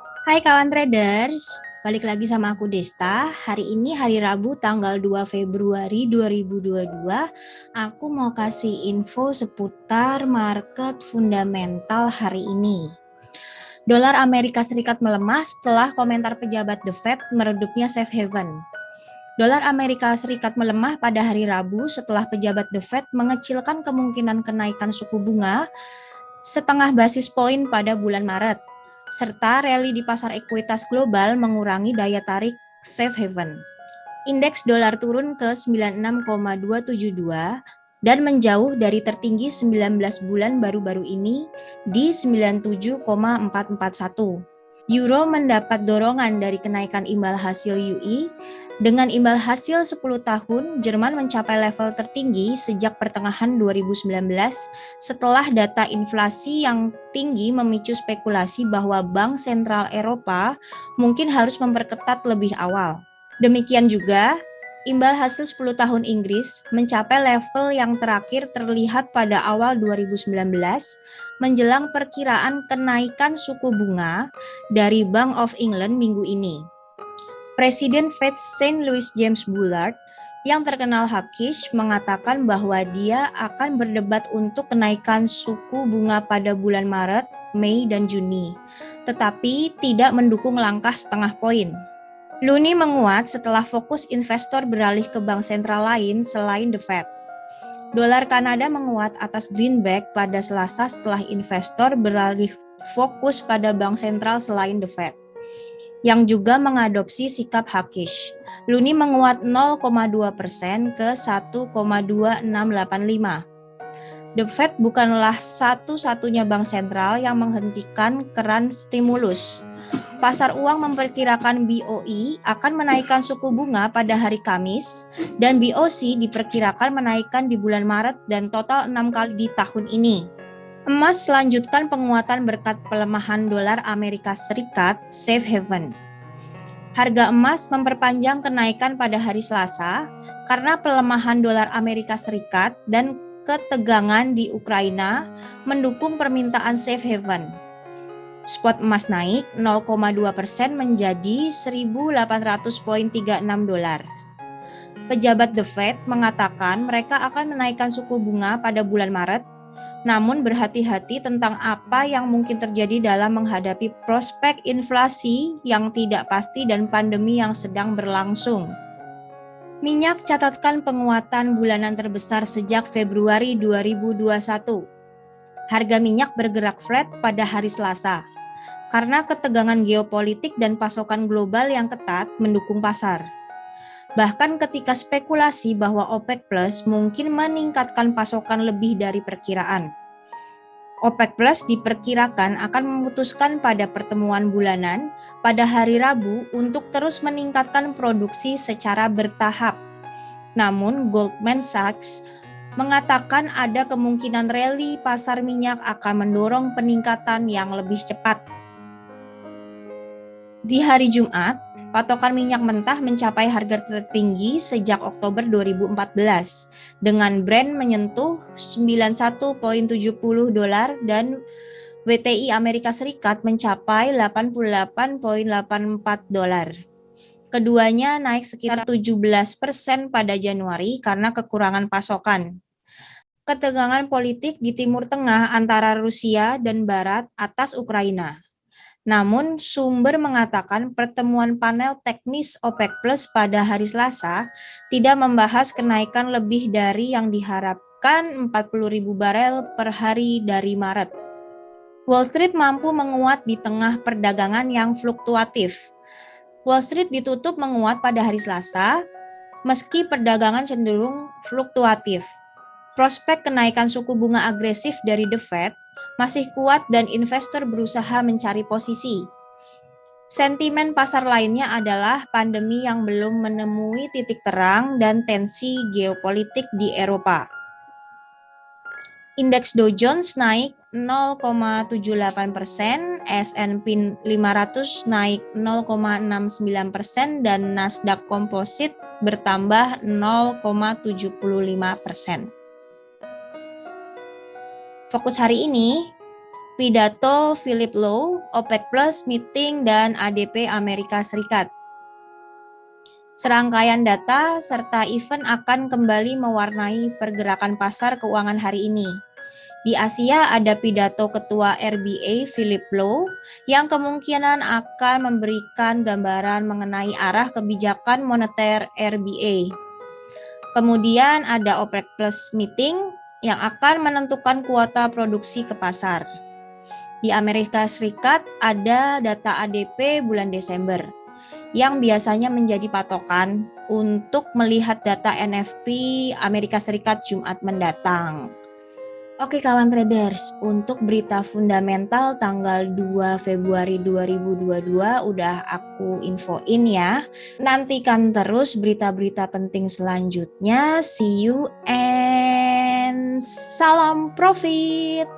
Hai kawan traders, balik lagi sama aku Desta. Hari ini hari Rabu tanggal 2 Februari 2022. Aku mau kasih info seputar market fundamental hari ini. Dolar Amerika Serikat melemah setelah komentar pejabat The Fed meredupnya safe haven. Dolar Amerika Serikat melemah pada hari Rabu setelah pejabat The Fed mengecilkan kemungkinan kenaikan suku bunga setengah basis poin pada bulan Maret, serta rally di pasar ekuitas global mengurangi daya tarik safe haven. Indeks dolar turun ke 96,272 dan menjauh dari tertinggi 19 bulan baru-baru ini di 97,441. Euro mendapat dorongan dari kenaikan imbal hasil UI. Dengan imbal hasil 10 tahun, Jerman mencapai level tertinggi sejak pertengahan 2019 setelah data inflasi yang tinggi memicu spekulasi bahwa Bank Sentral Eropa mungkin harus memperketat lebih awal. Demikian juga, imbal hasil 10 tahun Inggris mencapai level yang terakhir terlihat pada awal 2019 menjelang perkiraan kenaikan suku bunga dari Bank of England minggu ini. Presiden Fed St. Louis James Bullard yang terkenal hawkish mengatakan bahwa dia akan berdebat untuk kenaikan suku bunga pada bulan Maret, Mei, dan Juni, tetapi tidak mendukung langkah setengah poin. Luni menguat setelah fokus investor beralih ke bank sentral lain selain The Fed. Dolar Kanada menguat atas greenback pada Selasa setelah investor beralih fokus pada bank sentral selain The Fed, yang juga mengadopsi sikap hawkish. Luni menguat 0,2% ke 1,2685. The Fed bukanlah satu-satunya bank sentral yang menghentikan keran stimulus. Pasar uang memperkirakan BOE akan menaikkan suku bunga pada hari Kamis dan BOC diperkirakan menaikkan di bulan Maret dan total 6 kali di tahun ini. Emas selanjutkan penguatan berkat pelemahan dolar Amerika Serikat safe haven. Harga emas memperpanjang kenaikan pada hari Selasa karena pelemahan dolar Amerika Serikat dan ketegangan di Ukraina mendukung permintaan safe haven. Spot emas naik 0,2% menjadi 1.800,36 dolar. Pejabat The Fed mengatakan mereka akan menaikkan suku bunga pada bulan Maret, namun berhati-hati tentang apa yang mungkin terjadi dalam menghadapi prospek inflasi yang tidak pasti dan pandemi yang sedang berlangsung. Minyak catatkan penguatan bulanan terbesar sejak Februari 2021. Harga minyak bergerak flat pada hari Selasa karena ketegangan geopolitik dan pasokan global yang ketat mendukung pasar. Bahkan ketika spekulasi bahwa OPEC Plus mungkin meningkatkan pasokan lebih dari perkiraan. OPEC Plus diperkirakan akan memutuskan pada pertemuan bulanan pada hari Rabu untuk terus meningkatkan produksi secara bertahap. Namun Goldman Sachs mengatakan ada kemungkinan rally pasar minyak akan mendorong peningkatan yang lebih cepat. Di hari Jumat, patokan minyak mentah mencapai harga tertinggi sejak Oktober 2014 dengan Brent menyentuh 91,70 dolar dan WTI Amerika Serikat mencapai 88,84 dolar. Keduanya naik sekitar 17% pada Januari karena kekurangan pasokan. Ketegangan politik di Timur Tengah antara Rusia dan Barat atas Ukraina. Namun, sumber mengatakan pertemuan panel teknis OPEC Plus pada hari Selasa tidak membahas kenaikan lebih dari yang diharapkan 40.000 barel per hari dari Maret. Wall Street mampu menguat di tengah perdagangan yang fluktuatif. Wall Street ditutup menguat pada hari Selasa, meski perdagangan cenderung fluktuatif. Prospek kenaikan suku bunga agresif dari The Fed masih kuat dan investor berusaha mencari posisi. Sentimen pasar lainnya adalah pandemi yang belum menemui titik terang dan tensi geopolitik di Eropa. Indeks Dow Jones naik 0,78%, S&P 500 naik 0,69% dan Nasdaq Composite bertambah 0,75%. Fokus hari ini, pidato Philip Lowe, OPEC Plus meeting dan ADP Amerika Serikat. Serangkaian data serta event akan kembali mewarnai pergerakan pasar keuangan hari ini. Di Asia ada pidato Ketua RBA Philip Lowe yang kemungkinan akan memberikan gambaran mengenai arah kebijakan moneter RBA. Kemudian ada OPEC Plus meeting yang akan menentukan kuota produksi ke pasar. Di Amerika Serikat ada data ADP bulan Desember yang biasanya menjadi patokan untuk melihat data NFP Amerika Serikat Jumat mendatang. Oke kawan traders, untuk berita fundamental tanggal 2 Februari 2022 udah aku infoin ya. Nantikan terus berita-berita penting selanjutnya. See you and salam profit!